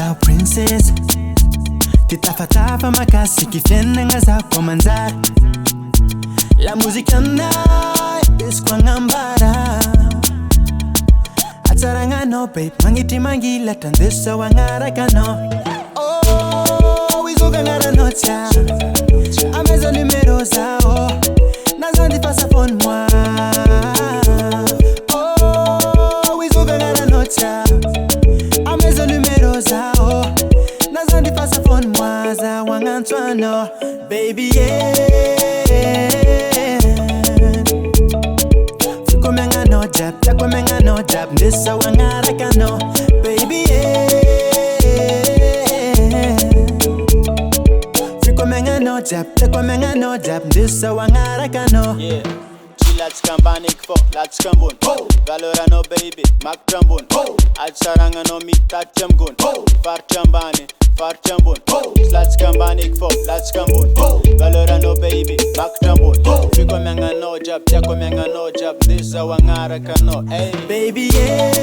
Our princess titafatafa makasi kifenanga za kwa manzara la muzika na iskwangambara atarangano babe mangiti mangila tandesa wangarakano oh wizuga ngaranotya ameza numero zao nazandi pasa phone moi oh wizuga ngaranotya ameza numero zao nazandi pasa phone moi za wangantwano baby yeah fikomenga no jab takomenga no jab ndesa wangarakano baby yeah fikomenga no jab takomenga no jab ndesa wangarakano yeah. Let's come banik fo, let's come bon. Valora no baby, mak trambon. Alsaranga no mi tacham gon. Far chambane, far chambon. Let's come banik fo, let's come bon. Valora no baby, mak trambon. Fiko menga no jab, jako menga no jab. This a wangara kano, hey baby yeah.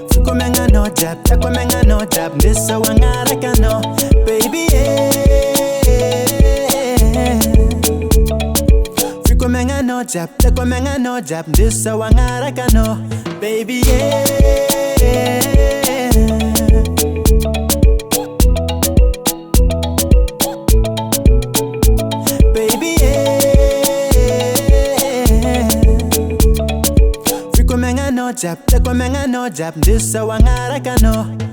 Fiko menga no jab, jako menga no jab. This a wangara kano, baby yeah. Fikomenga no jab, takomenga no jab. This a wangarakano, baby yeah. Baby yeah. Fikomenga no jab, takomenga no jab. This a wangarakano.